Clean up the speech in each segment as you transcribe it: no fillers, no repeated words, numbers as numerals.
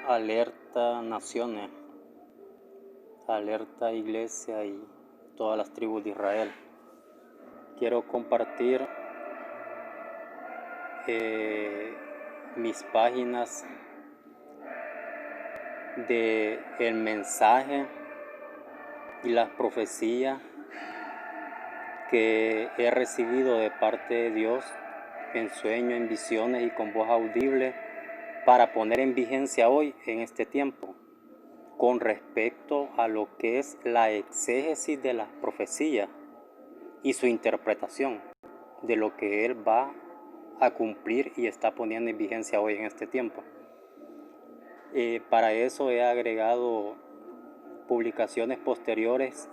Alerta naciones, alerta iglesia y todas las tribus de Israel. Quiero compartir mis páginas de el mensaje y las profecías que he recibido de parte de Dios en sueños, en visiones y con voz audible para poner en vigencia hoy en este tiempo con respecto a lo que es la exégesis de las profecías y su interpretación de lo que Él va a cumplir y está poniendo en vigencia hoy en este tiempo. Para eso he agregado publicaciones posteriores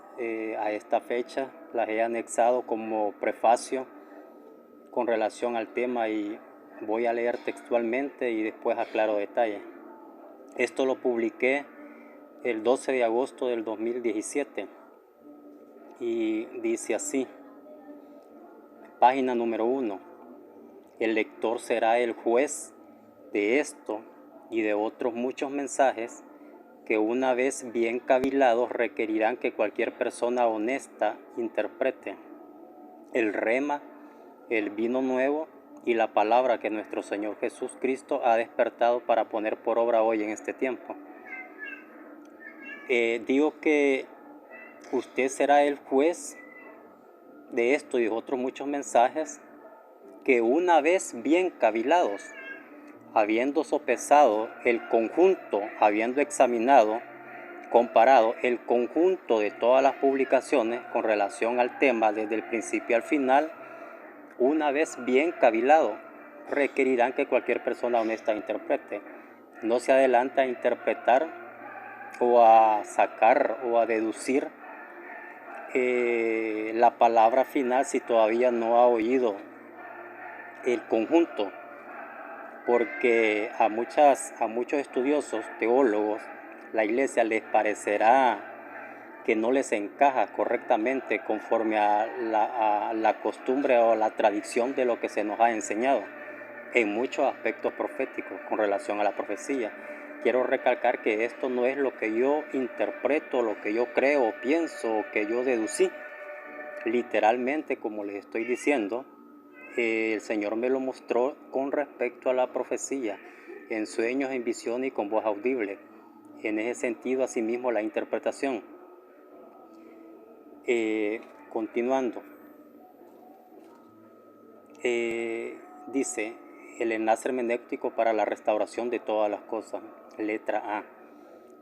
a esta fecha, las he anexado como prefacio con relación al tema y voy a leer textualmente y después aclaro detalles. Esto lo publiqué el 12 de agosto del 2017 y dice así, página número 1, el lector será el juez de esto y de otros muchos mensajes que una vez bien cavilados requerirán que cualquier persona honesta interprete. El rema, el vino nuevo y la palabra que nuestro Señor Jesucristo ha despertado para poner por obra hoy en este tiempo. Digo que usted será el juez de esto y de otros muchos mensajes que una vez bien cavilados, habiendo sopesado el conjunto, habiendo examinado, comparado el conjunto de todas las publicaciones con relación al tema desde el principio al final, una vez bien cavilado, requerirán que cualquier persona honesta interprete. No se adelanta a interpretar o a sacar o a deducir la palabra final si todavía no ha oído el conjunto, porque a muchos estudiosos, teólogos, la iglesia les parecerá que no les encaja correctamente conforme a la costumbre o la tradición de lo que se nos ha enseñado en muchos aspectos proféticos con relación a la profecía. Quiero recalcar que esto no es lo que yo interpreto, lo que yo creo, pienso, o que yo deducí. Literalmente, como les estoy diciendo, el Señor me lo mostró con respecto a la profecía, en sueños, en visión y con voz audible. En ese sentido, asimismo, la interpretación. Continuando, dice el enlace hermenéutico para la restauración de todas las cosas, letra A.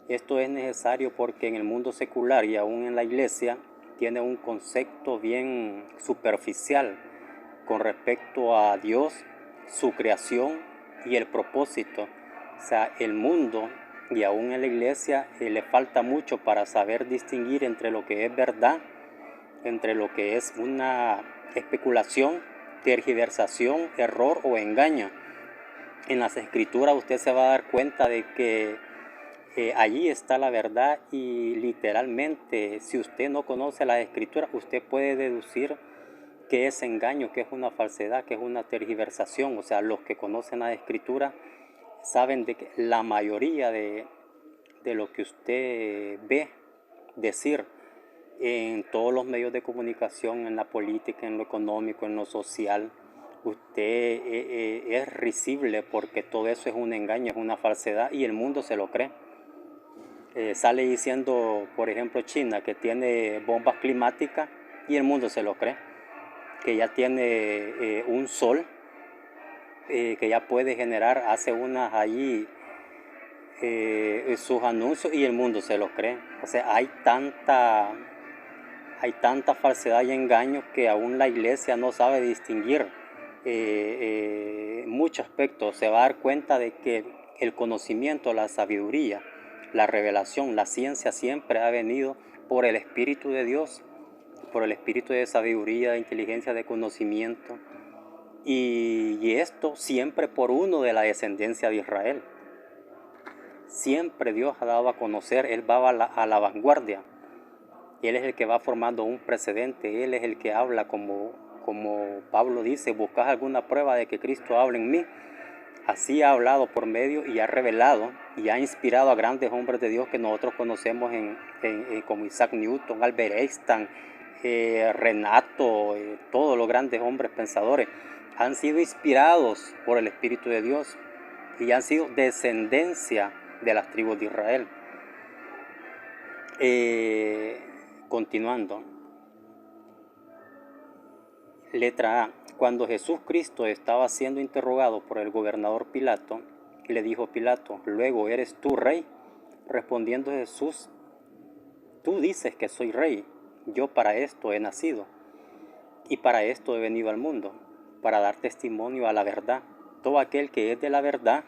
Esto es necesario porque en el mundo secular y aún en la iglesia tiene un concepto bien superficial con respecto a Dios, su creación y el propósito. O sea, el mundo y aún en la iglesia le falta mucho para saber distinguir entre lo que es verdad, entre lo que es una especulación, tergiversación, error o engaño. En las escrituras usted se va a dar cuenta de que allí está la verdad y literalmente si usted no conoce las escrituras usted puede deducir que es engaño, que es una falsedad, que es una tergiversación. O sea, los que conocen las escrituras saben de que la mayoría de lo que usted ve decir en todos los medios de comunicación, en la política, en lo económico, en lo social, usted es risible porque todo eso es un engaño, es una falsedad y el mundo se lo cree. Sale diciendo, por ejemplo, China que tiene bombas climáticas y el mundo se lo cree, que ya tiene un sol que ya puede generar, hace unas allí sus anuncios y el mundo se lo cree. O sea, hay tanta falsedad y engaño que aún la iglesia no sabe distinguir muchos aspectos. Se va a dar cuenta de que el conocimiento, la sabiduría, la revelación, la ciencia siempre ha venido por el Espíritu de Dios, por el Espíritu de sabiduría, de inteligencia, de conocimiento, y esto siempre por uno de la descendencia de Israel. Siempre Dios ha dado a conocer, Él va a la vanguardia. Él es el que va formando un precedente, Él es el que habla como Pablo dice, buscad alguna prueba de que Cristo habla en mí. Así ha hablado por medio y ha revelado y ha inspirado a grandes hombres de Dios que nosotros conocemos como Isaac Newton, Albert Einstein, Renato, todos los grandes hombres pensadores. Han sido inspirados por el Espíritu de Dios y han sido descendencia de las tribus de Israel. Continuando. Letra A. Cuando Jesús Cristo estaba siendo interrogado por el gobernador Pilato, le dijo Pilato: «¿Luego eres tú rey?» Respondiendo Jesús: «Tú dices que soy rey. Yo para esto he nacido y para esto he venido al mundo, para dar testimonio a la verdad. Todo aquel que es de la verdad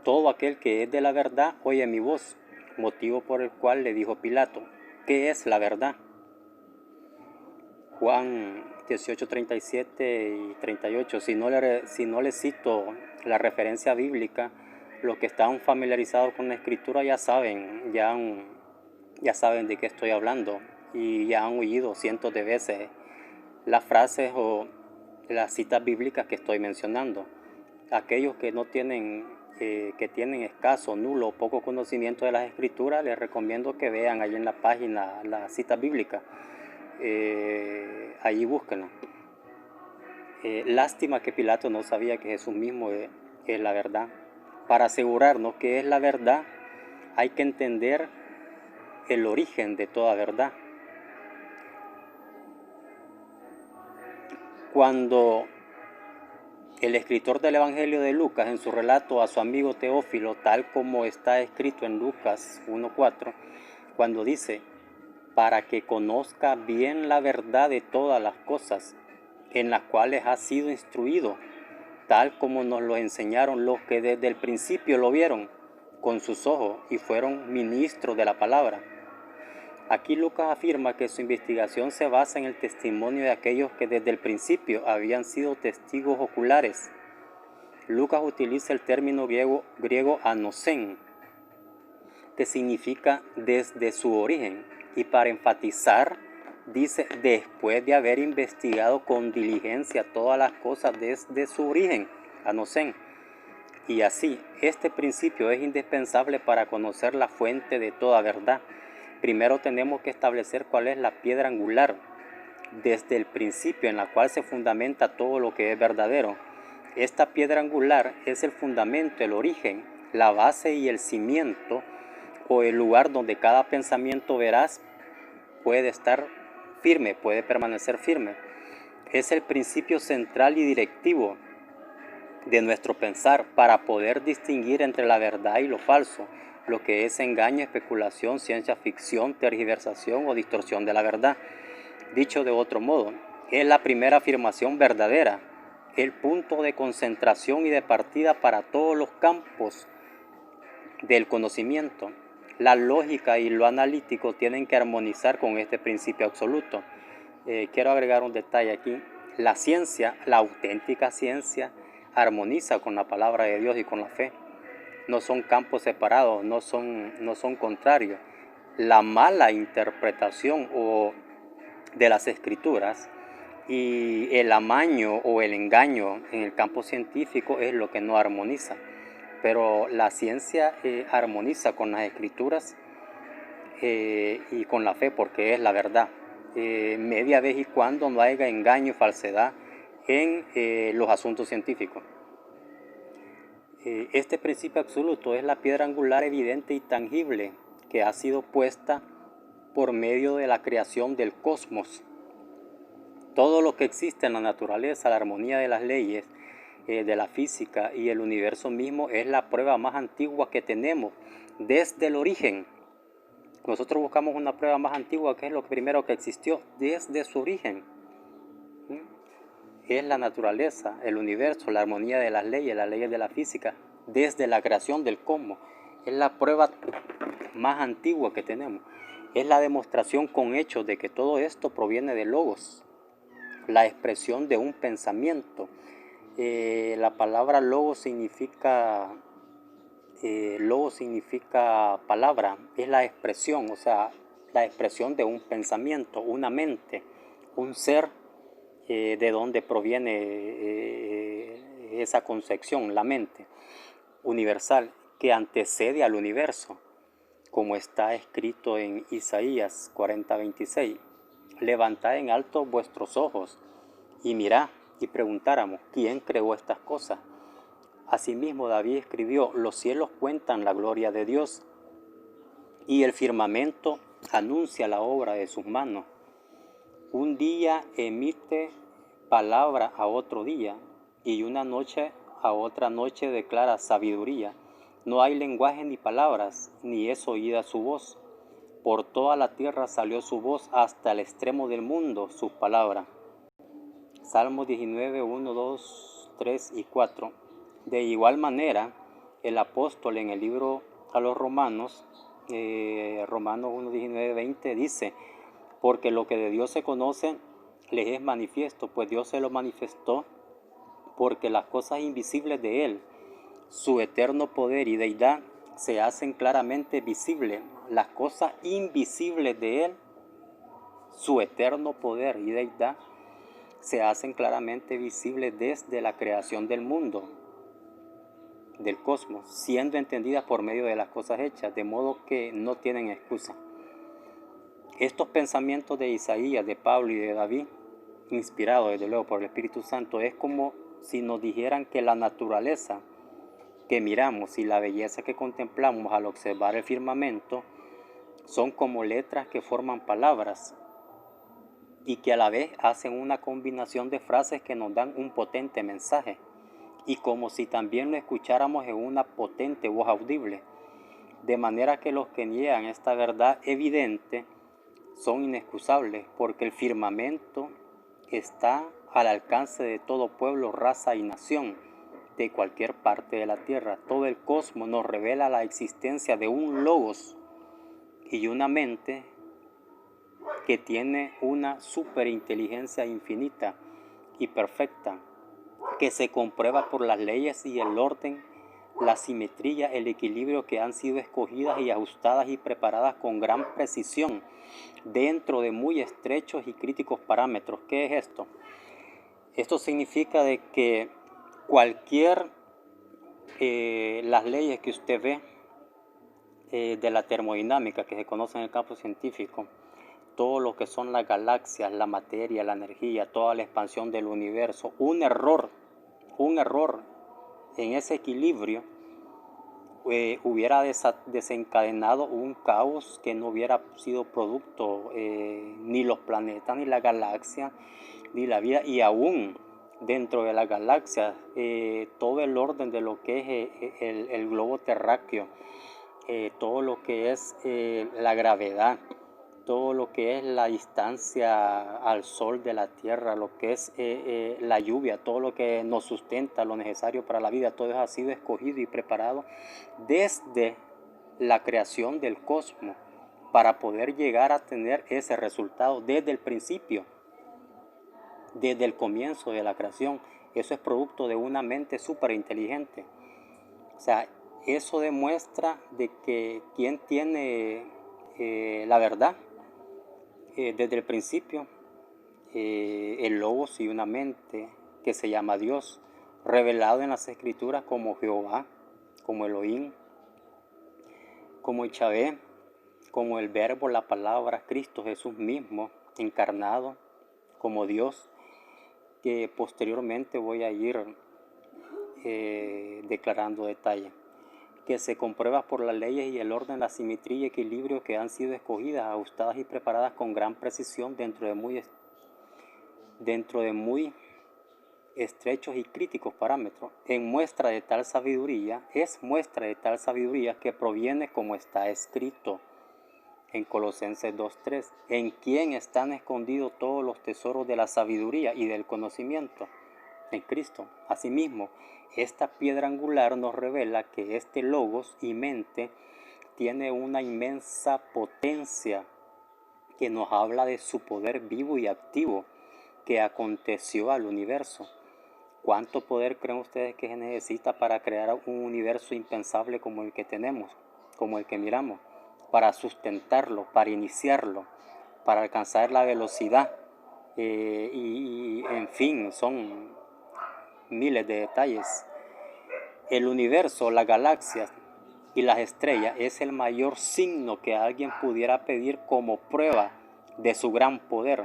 todo aquel que es de la verdad oye mi voz», motivo por el cual le dijo Pilato: «¿Qué es la verdad?» Juan 18, 37 y 38. Si no le cito la referencia bíblica, los que están familiarizados con la escritura ya saben de qué estoy hablando y ya han oído cientos de veces las frases o las citas bíblicas que estoy mencionando. Aquellos que no tienen, que tienen escaso, nulo o poco conocimiento de las escrituras, les recomiendo que vean ahí en la página la cita bíblica. Allí búsquenla. Lástima que Pilato no sabía que Jesús mismo es la verdad. Para asegurarnos que es la verdad, hay que entender el origen de toda verdad. Cuando el escritor del Evangelio de Lucas, en su relato a su amigo Teófilo, tal como está escrito en Lucas 1:4, cuando dice: «Para que conozca bien la verdad de todas las cosas, en las cuales ha sido instruido, tal como nos lo enseñaron los que desde el principio lo vieron con sus ojos y fueron ministros de la palabra». Aquí Lucas afirma que su investigación se basa en el testimonio de aquellos que desde el principio habían sido testigos oculares. Lucas utiliza el término griego anosen, que significa desde su origen, y para enfatizar dice después de haber investigado con diligencia todas las cosas desde su origen, anosen. Y así, este principio es indispensable para conocer la fuente de toda verdad. Primero tenemos que establecer cuál es la piedra angular desde el principio en la cual se fundamenta todo lo que es verdadero. Esta piedra angular es el fundamento, el origen, la base y el cimiento, o el lugar donde cada pensamiento veraz puede estar firme, puede permanecer firme. Es el principio central y directivo de nuestro pensar para poder distinguir entre la verdad y lo falso, lo que es engaño, especulación, ciencia ficción, tergiversación o distorsión de la verdad. Dicho de otro modo, es la primera afirmación verdadera, el punto de concentración y de partida para todos los campos del conocimiento. La lógica y lo analítico tienen que armonizar con este principio absoluto. Quiero agregar un detalle aquí. La ciencia, la auténtica ciencia, armoniza con la palabra de Dios y con la fe. No son campos separados, no son contrarios. La mala interpretación de las escrituras y el amaño o el engaño en el campo científico es lo que no armoniza. Pero la ciencia armoniza con las escrituras y con la fe, porque es la verdad. Media vez y cuando no haya engaño y falsedad en los asuntos científicos. Este principio absoluto es la piedra angular evidente y tangible que ha sido puesta por medio de la creación del cosmos. Todo lo que existe en la naturaleza, la armonía de las leyes, de la física y el universo mismo es la prueba más antigua que tenemos desde el origen. Nosotros buscamos una prueba más antigua, que es lo primero que existió desde su origen. Es la naturaleza, el universo, la armonía de las leyes de la física, desde la creación del cosmos. Es la prueba más antigua que tenemos. Es la demostración con hechos de que todo esto proviene de logos, la expresión de un pensamiento. La palabra logos significa logos significa palabra, es la expresión, o sea, la expresión de un pensamiento, una mente, un ser, de donde proviene esa concepción, la mente universal que antecede al universo, como está escrito en Isaías 40:26. Levantad en alto vuestros ojos y mirad, y preguntáramos, ¿quién creó estas cosas? Asimismo David escribió, los cielos cuentan la gloria de Dios, y el firmamento anuncia la obra de sus manos. Un día emite palabra a otro día, y una noche a otra noche declara sabiduría. No hay lenguaje ni palabras, ni es oída su voz. Por toda la tierra salió su voz, hasta el extremo del mundo sus palabras. Salmos 19, 1, 2, 3 y 4. De igual manera, el apóstol en el libro a los Romanos, Romanos 1, 19, 20, dice, porque lo que de Dios se conoce les es manifiesto, pues Dios se lo manifestó, porque las cosas invisibles de Él, su eterno poder y deidad, se hacen claramente visibles. Las cosas invisibles de Él, su eterno poder y deidad, se hacen claramente visibles desde la creación del mundo, del cosmos, siendo entendidas por medio de las cosas hechas, de modo que no tienen excusa. Estos pensamientos de Isaías, de Pablo y de David, inspirados desde luego por el Espíritu Santo, es como si nos dijeran que la naturaleza que miramos y la belleza que contemplamos al observar el firmamento son como letras que forman palabras y que a la vez hacen una combinación de frases que nos dan un potente mensaje, y como si también lo escucháramos en una potente voz audible, de manera que los que niegan esta verdad evidente son inexcusables, porque el firmamento está al alcance de todo pueblo, raza y nación, de cualquier parte de la tierra. Todo el cosmos nos revela la existencia de un logos y una mente que tiene una superinteligencia infinita y perfecta, que se comprueba por las leyes y el orden, la simetría, el equilibrio, que han sido escogidas y ajustadas y preparadas con gran precisión dentro de muy estrechos y críticos parámetros. ¿Qué es esto? Esto significa de que las leyes que usted ve de la termodinámica que se conoce en el campo científico, todo lo que son las galaxias, la materia, la energía, toda la expansión del universo, un error en ese equilibrio hubiera desencadenado un caos que no hubiera sido producto ni los planetas, ni la galaxia, ni la vida, y aún dentro de la galaxia, todo el orden de lo que es el globo terráqueo, todo lo que es la gravedad, todo lo que es la distancia al sol de la tierra, lo que es la lluvia, todo lo que nos sustenta, lo necesario para la vida, todo eso ha sido escogido y preparado desde la creación del cosmos para poder llegar a tener ese resultado desde el principio, desde el comienzo de la creación. Eso es producto de una mente súper inteligente. O sea, eso demuestra de que quien tiene la verdad desde el principio, el logos y una mente que se llama Dios, revelado en las escrituras como Jehová, como Elohim, como Yahvé, como el verbo, la palabra, Cristo Jesús mismo, encarnado como Dios, que posteriormente voy a ir declarando detalles, que se comprueba por las leyes y el orden, la simetría y equilibrio que han sido escogidas, ajustadas y preparadas con gran precisión dentro de muy estrechos y críticos parámetros, es muestra de tal sabiduría que proviene, como está escrito en Colosenses 2:3, en quien están escondidos todos los tesoros de la sabiduría y del conocimiento, en Cristo. Asimismo, esta piedra angular nos revela que este logos y mente tiene una inmensa potencia que nos habla de su poder vivo y activo que aconteció al universo, ¿Cuánto poder creen ustedes que se necesita para crear un universo impensable como el que tenemos, como el que miramos? Para sustentarlo, para iniciarlo, para alcanzar la velocidad. En fin, son miles de detalles. El universo, las galaxias y las estrellas es el mayor signo que alguien pudiera pedir como prueba de su gran poder,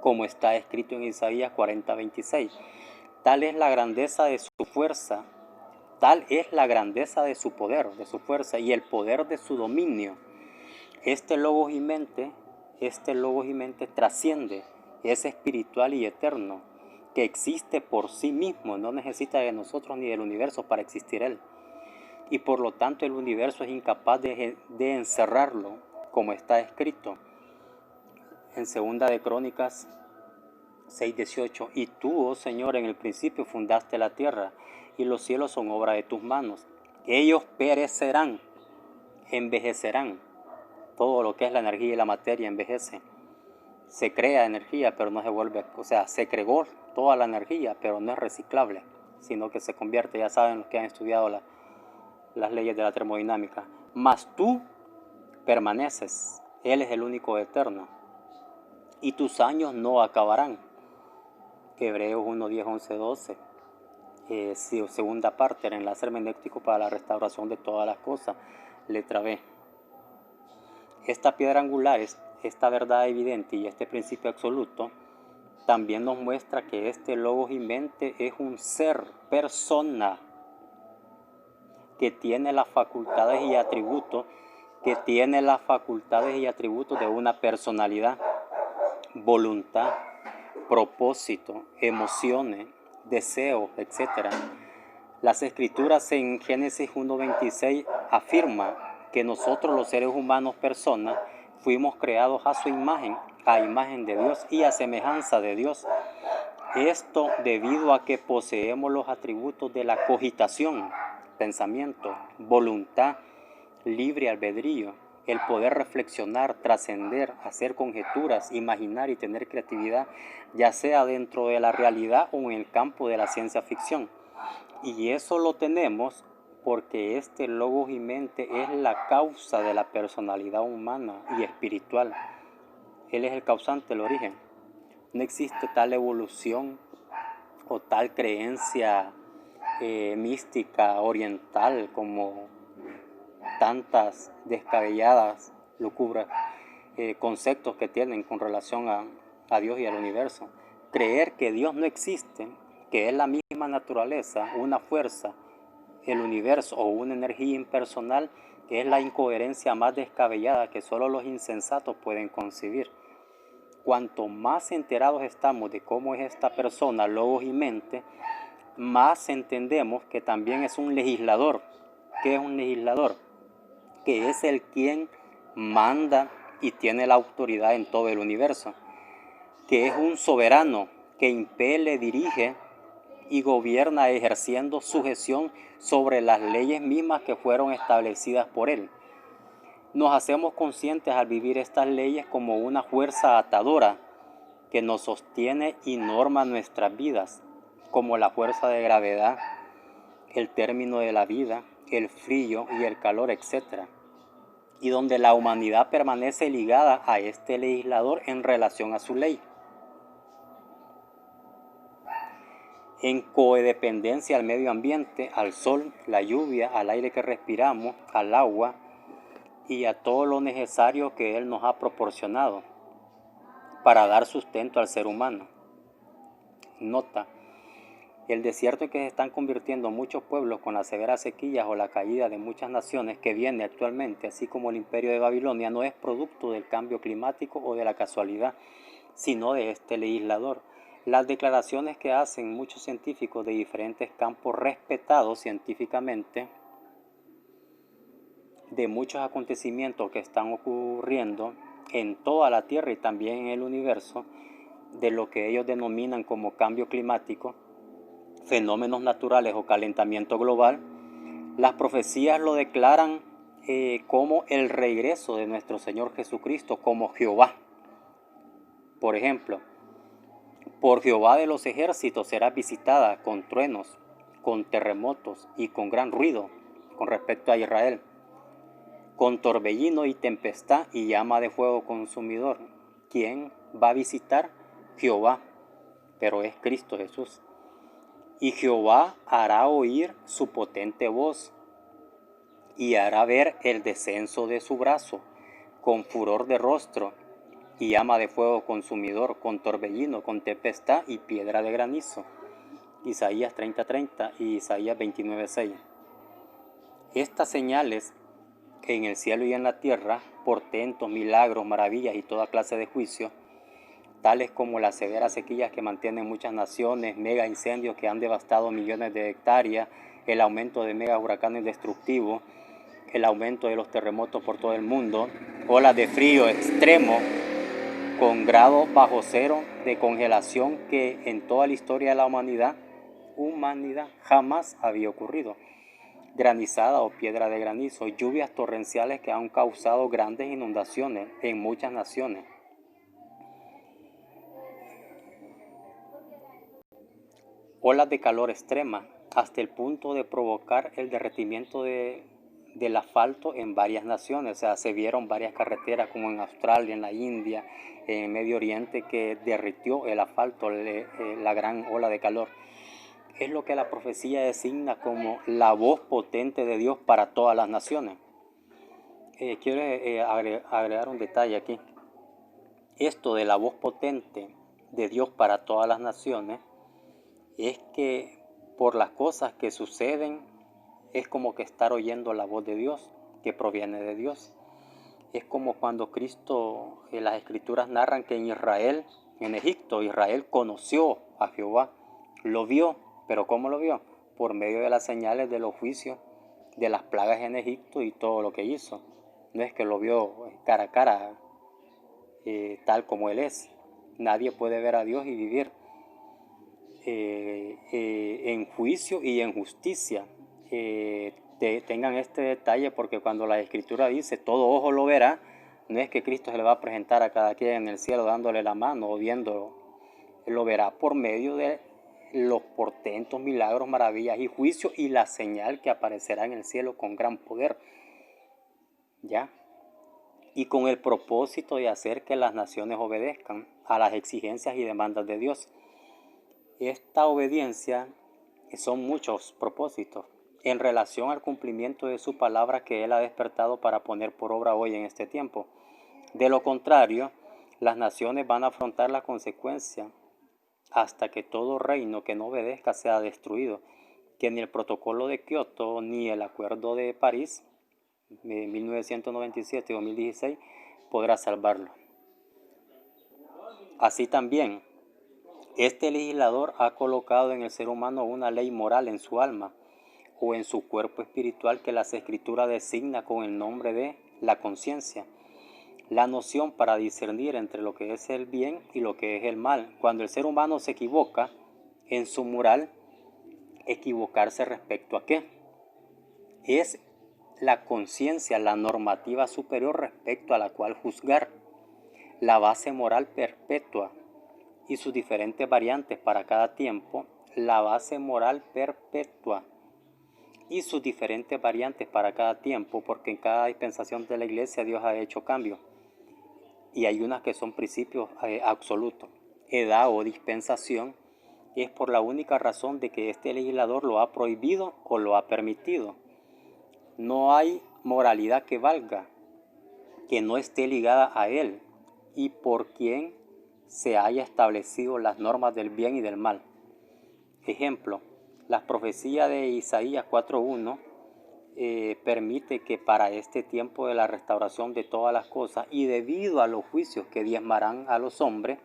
como está escrito en Isaías 40:26. Tal es la grandeza de su fuerza, tal es la grandeza de su poder, de su fuerza y el poder de su dominio. Este logos y mente trasciende, es espiritual y eterno, que existe por sí mismo, no necesita de nosotros ni del universo para existir él. Y por lo tanto el universo es incapaz de encerrarlo, como está escrito en 2 de Crónicas 6:18. Y tú, oh Señor, en el principio fundaste la tierra, y los cielos son obra de tus manos. Ellos perecerán, envejecerán. Todo lo que es la energía y la materia envejece. Se crea energía, pero no se vuelve, o sea, se creó toda la energía, pero no es reciclable, sino que se convierte, ya saben los que han estudiado las leyes de la termodinámica. Mas tú permaneces, Él es el único eterno, y tus años no acabarán. Hebreos 1, 10, 11, 12. Segunda parte, el enlace hermenéutico para la restauración de todas las cosas, letra B. Esta piedra angular, esta verdad evidente y este principio absoluto, también nos muestra que este logos y mente es un ser, persona, que tiene las facultades y atributos, de una personalidad, voluntad, propósito, emociones, deseos, etc. Las escrituras en Génesis 1:26 afirman que nosotros los seres humanos, personas, fuimos creados a su imagen, a imagen de Dios y a semejanza de Dios. Esto debido a que poseemos los atributos de la cogitación, pensamiento, voluntad, libre albedrío, el poder reflexionar, trascender, hacer conjeturas, imaginar y tener creatividad, ya sea dentro de la realidad o en el campo de la ciencia ficción. Y eso lo tenemos porque este logos y mente es la causa de la personalidad humana y espiritual. Él es el causante, el origen. No existe tal evolución o tal creencia mística oriental como tantas descabelladas, locubras, conceptos que tienen con relación a Dios y al universo. Creer que Dios no existe, que es la misma naturaleza, una fuerza, el universo o una energía impersonal, es la incoherencia más descabellada que solo los insensatos pueden concebir. Cuanto más enterados estamos de cómo es esta persona, logos y mente, más entendemos que también es un legislador. ¿Qué es un legislador? Que es el quien manda y tiene la autoridad en todo el universo. Que es un soberano que impele, dirige y gobierna ejerciendo sujeción sobre las leyes mismas que fueron establecidas por él. Nos hacemos conscientes al vivir estas leyes como una fuerza atadora que nos sostiene y norma nuestras vidas, como la fuerza de gravedad, el término de la vida, el frío y el calor, etc. Y donde la humanidad permanece ligada a este legislador en relación a su ley. En codependencia al medio ambiente, al sol, la lluvia, al aire que respiramos, al agua y a todo lo necesario que Él nos ha proporcionado para dar sustento al ser humano. Nota: el desierto en que se están convirtiendo muchos pueblos con las severas sequías o la caída de muchas naciones que viene actualmente, así como el imperio de Babilonia, no es producto del cambio climático o de la casualidad, sino de este legislador. Las declaraciones que hacen muchos científicos de diferentes campos respetados científicamente de muchos acontecimientos que están ocurriendo en toda la Tierra y también en el universo, de lo que ellos denominan como cambio climático, fenómenos naturales o calentamiento global, las profecías lo declaran como el regreso de nuestro Señor Jesucristo, como Jehová. Por ejemplo, Por Jehová de los ejércitos será visitada con truenos, con terremotos y con gran ruido con respecto a Israel, con torbellino y tempestad y llama de fuego consumidor. ¿Quién va a visitar? Jehová, pero es Cristo Jesús. Y Jehová hará oír su potente voz y hará ver el descenso de su brazo, con furor de rostro y llama de fuego consumidor, con torbellino, con tempestad y piedra de granizo. Isaías 30:30 y Isaías 29:6. Estas señales en el cielo y en la tierra, portentos, milagros, maravillas y toda clase de juicios, tales como las severas sequías que mantienen muchas naciones, mega incendios que han devastado millones de hectáreas, el aumento de mega huracanes destructivos, el aumento de los terremotos por todo el mundo, olas de frío extremo con grados bajo cero de congelación que en toda la historia de la humanidad jamás había ocurrido. Granizada o piedra de granizo, lluvias torrenciales que han causado grandes inundaciones en muchas naciones. Olas de calor extrema, hasta el punto de provocar el derretimiento del asfalto en varias naciones. O sea, se vieron varias carreteras como en Australia, en la India, en el Medio Oriente, que derritió el asfalto, la gran ola de calor. Es lo que la profecía designa como la voz potente de Dios para todas las naciones. Quiero agregar un detalle aquí. Esto de la voz potente de Dios para todas las naciones es que por las cosas que suceden es como que estar oyendo la voz de Dios, que proviene de Dios. Es como cuando Cristo, en las Escrituras narran que en Israel, en Egipto, Israel conoció a Jehová, lo vio, pero ¿cómo lo vio? Por medio de las señales de los juicios, de las plagas en Egipto y todo lo que hizo. No es que lo vio cara a cara, tal como Él es. Nadie puede ver a Dios y vivir en juicio y en justicia. Tengan este detalle porque cuando la Escritura dice todo ojo lo verá, no es que Cristo se le va a presentar a cada quien en el cielo dándole la mano o viéndolo. Él lo verá por medio de los portentos, milagros, maravillas y juicios y la señal que aparecerá en el cielo con gran poder. ¿Ya? Y con el propósito de hacer que las naciones obedezcan a las exigencias y demandas de Dios. Esta obediencia son muchos propósitos en relación al cumplimiento de su palabra que Él ha despertado para poner por obra hoy en este tiempo. De lo contrario, las naciones van a afrontar la consecuencia hasta que todo reino que no obedezca sea destruido, que ni el protocolo de Kioto ni el acuerdo de París de 1997 o 2016 podrá salvarlo. Así también, este legislador ha colocado en el ser humano una ley moral en su alma o en su cuerpo espiritual que las Escrituras designa con el nombre de la conciencia, la noción para discernir entre lo que es el bien y lo que es el mal. Cuando el ser humano se equivoca en su moral, equivocarse respecto a qué? Es la conciencia, la normativa superior respecto a la cual juzgar, la base moral perpetua y sus diferentes variantes para cada tiempo, la base moral perpetua y sus diferentes variantes para cada tiempo, porque en cada dispensación de la iglesia Dios ha hecho cambios y hay unas que son principios absolutos. Edad o dispensación es por la única razón de que este legislador lo ha prohibido o lo ha permitido. No hay moralidad que valga, que no esté ligada a él y por quien se haya establecido las normas del bien y del mal. Ejemplo, la profecía de Isaías 4:1 permite que para este tiempo de la restauración de todas las cosas y debido a los juicios que diezmarán a los hombres,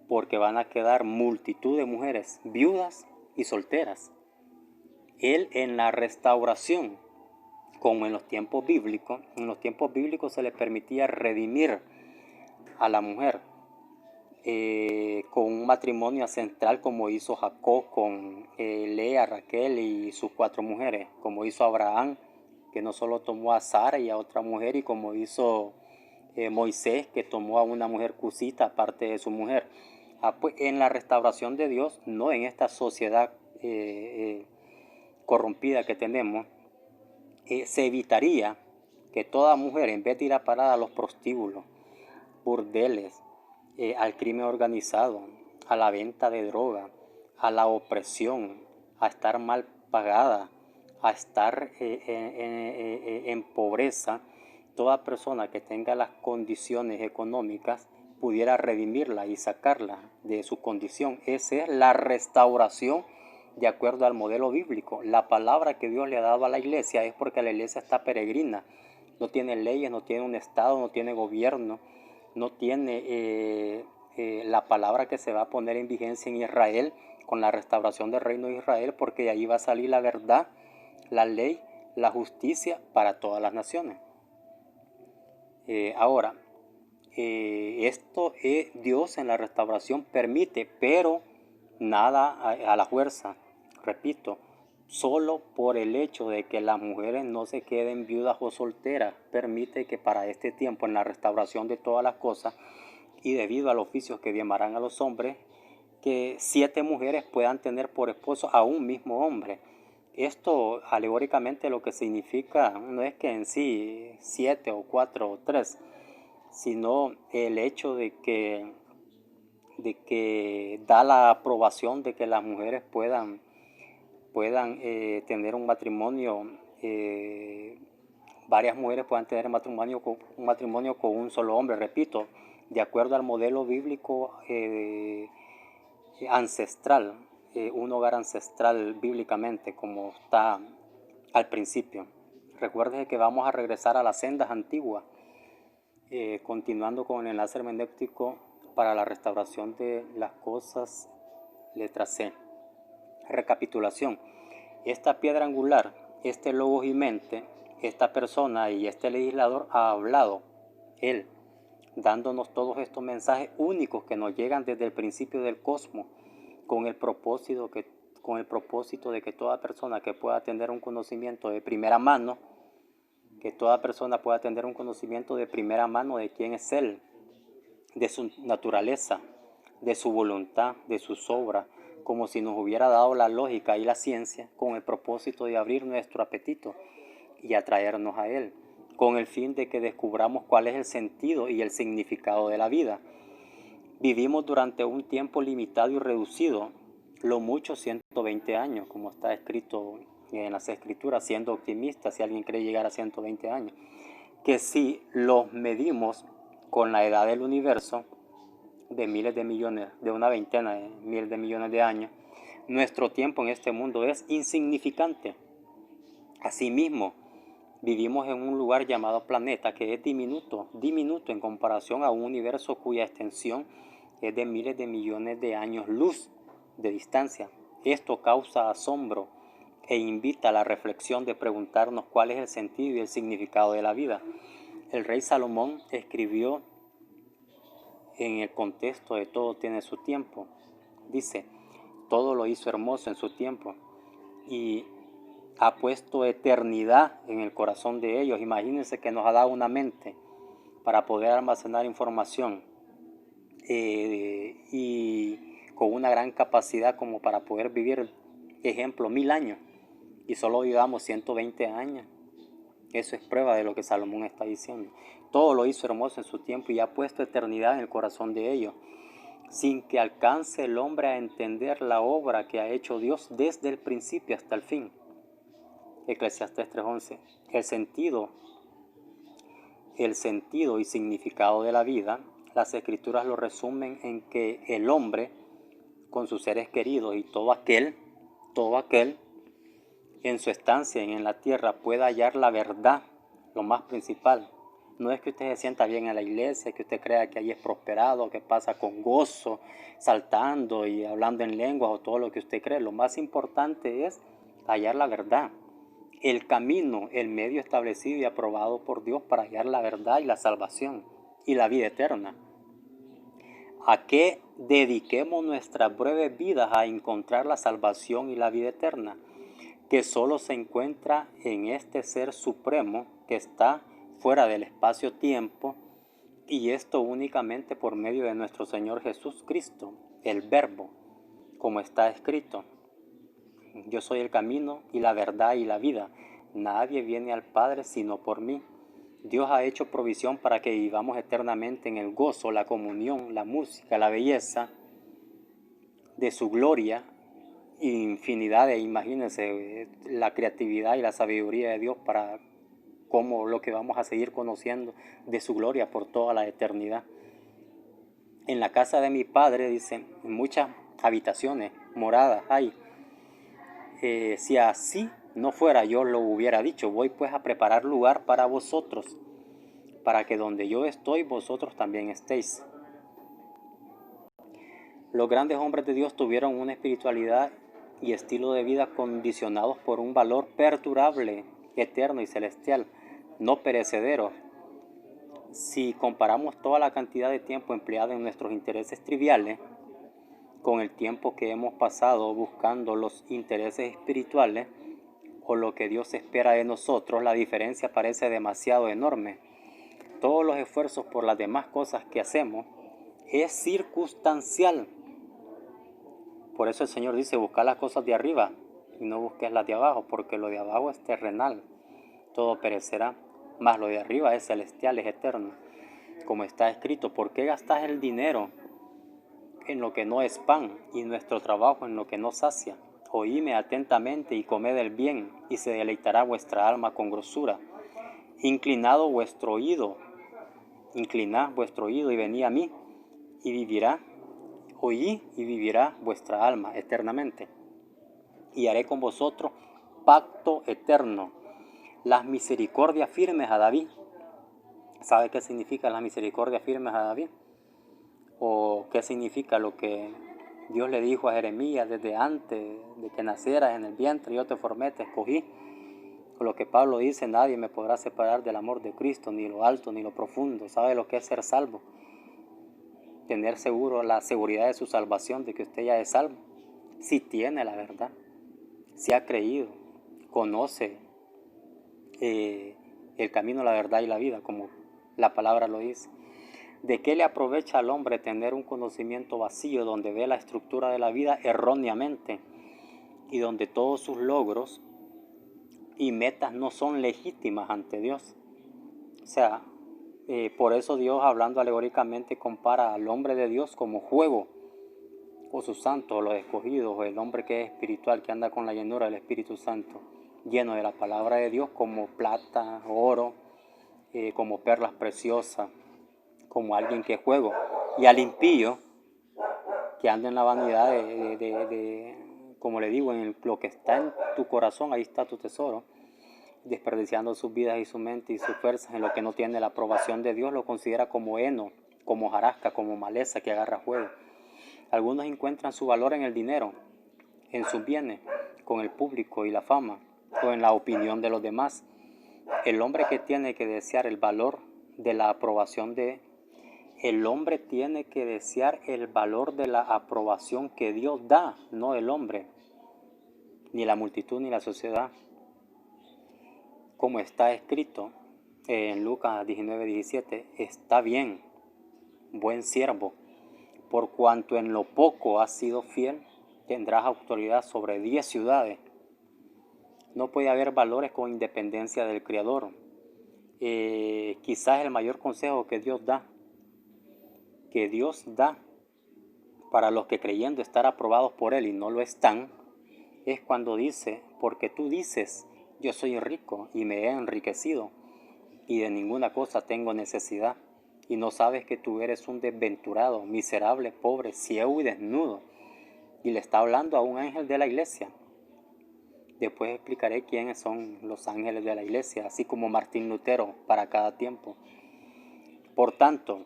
porque van a quedar multitud de mujeres viudas y solteras, Él en la restauración, como en los tiempos bíblicos se le permitía redimir a la mujer con un matrimonio ancestral como hizo Jacob con Lea, Raquel y sus 4 mujeres, como hizo Abraham, que no solo tomó a Sara y a otra mujer, y como hizo Moisés, que tomó a una mujer cusita aparte de su mujer. Pues en la restauración de Dios, no en esta sociedad corrompida que tenemos, se evitaría que toda mujer, en vez de ir a parar a los prostíbulos, burdeles, al crimen organizado, a la venta de droga, a la opresión, a estar mal pagada, a estar en pobreza, toda persona que tenga las condiciones económicas pudiera redimirla y sacarla de su condición. Esa es la restauración de acuerdo al modelo bíblico. La palabra que Dios le ha dado a la iglesia es porque la iglesia está peregrina. No tiene leyes, no tiene un estado, no tiene gobierno, no tiene la palabra que se va a poner en vigencia en Israel con la restauración del reino de Israel, porque de ahí va a salir la verdad, la ley, la justicia para todas las naciones. Ahora, esto Dios en la restauración permite, pero nada a la fuerza. Repito, solo por el hecho de que las mujeres no se queden viudas o solteras, permite que para este tiempo, en la restauración de todas las cosas, y debido al oficio que llamarán a los hombres, que 7 mujeres puedan tener por esposo a un mismo hombre. Esto alegóricamente lo que significa no es que en sí 7 o 4 o 3, sino el hecho de que da la aprobación de que las mujeres puedan tener un matrimonio, varias mujeres puedan tener un matrimonio con un solo hombre, repito, de acuerdo al modelo bíblico ancestral, un hogar ancestral bíblicamente, como está al principio. Recuerde que vamos a regresar a las sendas antiguas, continuando con el enlace hermenéutico para la restauración de las cosas, letra C. Recapitulación. Esta piedra angular, este logos y mente, esta persona y este legislador ha hablado, él, dándonos todos estos mensajes únicos que nos llegan desde el principio del cosmos, con el propósito de que toda persona que pueda tener un conocimiento de primera mano, que toda persona pueda tener un conocimiento de primera mano de quién es Él, de su naturaleza, de su voluntad, de sus obras, como si nos hubiera dado la lógica y la ciencia con el propósito de abrir nuestro apetito y atraernos a Él, con el fin de que descubramos cuál es el sentido y el significado de la vida. Vivimos durante un tiempo limitado y reducido, lo mucho 120 años, como está escrito en las Escrituras, siendo optimista si alguien cree llegar a 120 años, que si los medimos con la edad del universo, de miles de millones, de una veintena de miles de millones de años, nuestro tiempo en este mundo es insignificante. Asimismo, vivimos en un lugar llamado planeta que es diminuto en comparación a un universo cuya extensión es de miles de millones de años luz de distancia. Esto causa asombro e invita a la reflexión de preguntarnos cuál es el sentido y el significado de la vida. El rey Salomón escribió en el contexto de todo tiene su tiempo. Dice, todo lo hizo hermoso en su tiempo y ha puesto eternidad en el corazón de ellos. Imagínense que nos ha dado una mente para poder almacenar información y con una gran capacidad como para poder vivir, ejemplo, 1000 años y solo vivamos 120 años. Eso es prueba de lo que Salomón está diciendo. Todo lo hizo hermoso en su tiempo y ha puesto eternidad en el corazón de ellos, sin que alcance el hombre a entender la obra que ha hecho Dios desde el principio hasta el fin. Eclesiastés 3:11. El sentido y significado de la vida, las Escrituras lo resumen en que el hombre, con sus seres queridos y todo aquel en su estancia en la tierra pueda hallar la verdad, lo más principal. No es que usted se sienta bien en la iglesia, que usted crea que ahí es prosperado, que pasa con gozo, saltando y hablando en lenguas o todo lo que usted cree. Lo más importante es hallar la verdad, el camino, el medio establecido y aprobado por Dios para hallar la verdad y la salvación y la vida eterna. ¿A qué dediquemos nuestras breves vidas a encontrar la salvación y la vida eterna? Que solo se encuentra en este ser supremo que está fuera del espacio-tiempo, y esto únicamente por medio de nuestro Señor Jesucristo. el verbo, como está escrito. Yo soy el camino y la verdad y la vida. Nadie viene al Padre sino por mí. Dios ha hecho provisión para que vivamos eternamente en el gozo, la comunión, la música, la belleza de su gloria, infinidad de, imagínense, la creatividad y la sabiduría de Dios para cómo lo que vamos a seguir conociendo de su gloria por toda la eternidad. En la casa de mi Padre, dice, muchas habitaciones, moradas hay. Si así no fuera, yo lo hubiera dicho, voy pues a preparar lugar para vosotros, para que donde yo estoy, vosotros también estéis. Los grandes hombres de Dios tuvieron una espiritualidad y estilo de vida condicionados por un valor perdurable, eterno y celestial, no perecedero. Si comparamos toda la cantidad de tiempo empleada en nuestros intereses triviales con el tiempo que hemos pasado buscando los intereses espirituales o lo que Dios espera de nosotros, la diferencia parece demasiado enorme. Todos los esfuerzos por las demás cosas que hacemos es circunstancial. Por eso el Señor dice, busca las cosas de arriba y no busques las de abajo, porque lo de abajo es terrenal, todo perecerá, mas lo de arriba es celestial, es eterno. Como está escrito, ¿por qué gastas el dinero en lo que no es pan y nuestro trabajo en lo que no sacia? Oíme atentamente y comed el bien, y se deleitará vuestra alma con grosura. Inclinad vuestro oído y venid a mí, y vivirá. Oí y vivirá vuestra alma eternamente. Y haré con vosotros pacto eterno. Las misericordias firmes a David. ¿Sabe qué significa las misericordias firmes a David? ¿O qué significa lo que Dios le dijo a Jeremías desde antes de que nacieras en el vientre? Yo te formé, te escogí. O lo que Pablo dice, nadie me podrá separar del amor de Cristo, ni lo alto ni lo profundo. ¿Sabe lo que es ser salvo? Tener seguro la seguridad de su salvación, de que usted ya es salvo. Si tiene la verdad, si ha creído, conoce el camino, la verdad y la vida, como la palabra lo dice. ¿De qué le aprovecha al hombre tener un conocimiento vacío donde ve la estructura de la vida erróneamente y donde todos sus logros y metas no son legítimas ante Dios? O sea, por eso Dios, hablando alegóricamente, compara al hombre de Dios como juego, o sus santos, o los escogidos, o el hombre que es espiritual, que anda con la llenura del Espíritu Santo, lleno de la palabra de Dios, como plata, oro, como perlas preciosas, como alguien que es juego. Y al impío, que anda en la vanidad como le digo, en lo que está en tu corazón, ahí está tu tesoro, desperdiciando sus vidas y su mente y sus fuerzas en lo que no tiene la aprobación de Dios, lo considera como heno, como jarasca, como maleza que agarra fuego. Algunos encuentran su valor en el dinero, en sus bienes, con el público y la fama, o en la opinión de los demás. El hombre que tiene que desear el valor de la aprobación el hombre tiene que desear el valor de la aprobación que Dios da, no el hombre, ni la multitud, ni la sociedad. Como está escrito en Lucas 19:17, está bien, buen siervo, por cuanto en lo poco has sido fiel, tendrás autoridad sobre 10 ciudades. No puede haber valores con independencia del Creador. Quizás el mayor consejo que Dios da para los que creyendo estar aprobados por Él y no lo están, es cuando dice, porque tú dices, yo soy rico y me he enriquecido y de ninguna cosa tengo necesidad, y no sabes que tú eres un desventurado, miserable, pobre, ciego y desnudo. Y le está hablando a un ángel de la iglesia. Después explicaré quiénes son los ángeles de la iglesia, así como Martín Lutero para cada tiempo. Por tanto,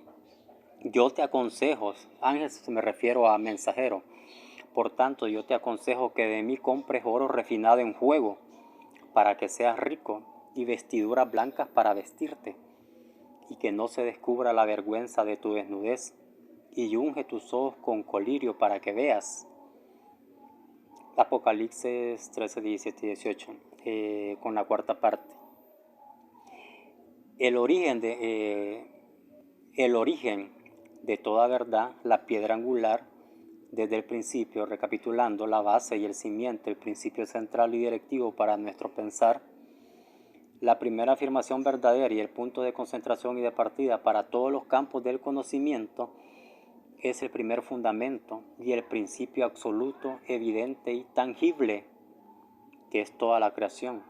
yo te aconsejo, ángel me refiero a mensajero, por tanto yo te aconsejo que de mí compres oro refinado en fuego, para que seas rico, y vestiduras blancas para vestirte, y que no se descubra la vergüenza de tu desnudez, y unge tus ojos con colirio para que veas. Apocalipsis 13, 17 y 18, con la cuarta parte. El origen de toda verdad, la piedra angular, desde el principio, recapitulando la base y el cimiento, el principio central y directivo para nuestro pensar, la primera afirmación verdadera y el punto de concentración y de partida para todos los campos del conocimiento es el primer fundamento y el principio absoluto, evidente y tangible, que es toda la creación.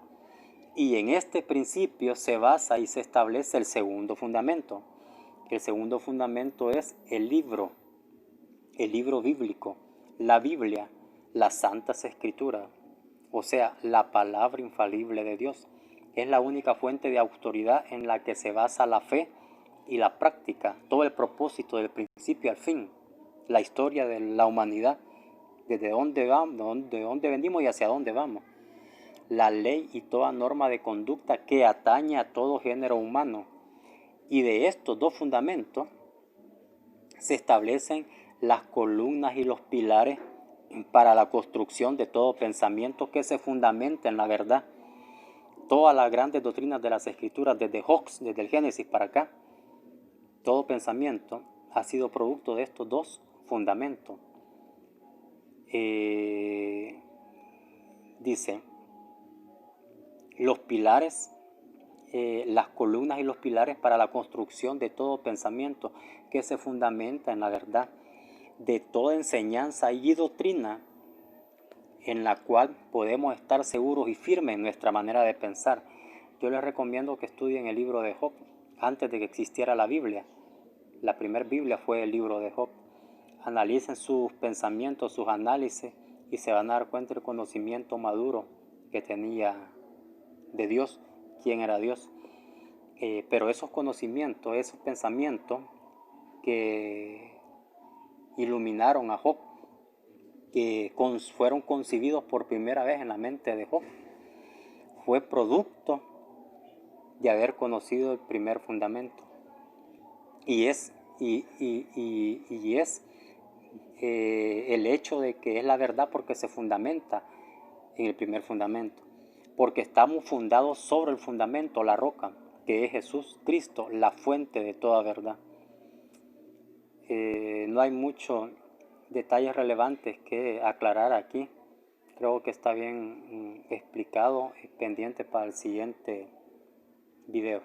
Y en este principio se basa y se establece el segundo fundamento. El segundo fundamento es el libro bíblico, la Biblia, las Santas Escrituras, o sea, la palabra infalible de Dios. Es la única fuente de autoridad en la que se basa la fe y la práctica, todo el propósito del principio al fin, la historia de la humanidad, desde dónde vamos, de dónde venimos y hacia dónde vamos. La ley y toda norma de conducta que atañe a todo género humano. Y de estos dos fundamentos se establecen las columnas y los pilares para la construcción de todo pensamiento que se fundamenta en la verdad. Todas las grandes doctrinas de las Escrituras, desde Hobbes, desde el Génesis para acá, todo pensamiento ha sido producto de estos dos fundamentos. Dice, los pilares, las columnas y los pilares para la construcción de todo pensamiento que se fundamenta en la verdad, de toda enseñanza y doctrina en la cual podemos estar seguros y firmes en nuestra manera de pensar. Yo les recomiendo que estudien el libro de Job antes de que existiera la Biblia. La primera Biblia fue el libro de Job. Analicen sus pensamientos, sus análisis y se van a dar cuenta del conocimiento maduro que tenía de Dios, quién era Dios. Pero esos conocimientos, esos pensamientos que iluminaron a Job, que fueron concebidos por primera vez en la mente de Job, fue producto de haber conocido el primer fundamento. Y es el hecho de que es la verdad porque se fundamenta en el primer fundamento, porque estamos fundados sobre el fundamento, la roca, que es Jesús Cristo, la fuente de toda verdad. No hay muchos detalles relevantes que aclarar aquí. Creo que está bien explicado y pendiente para el siguiente video.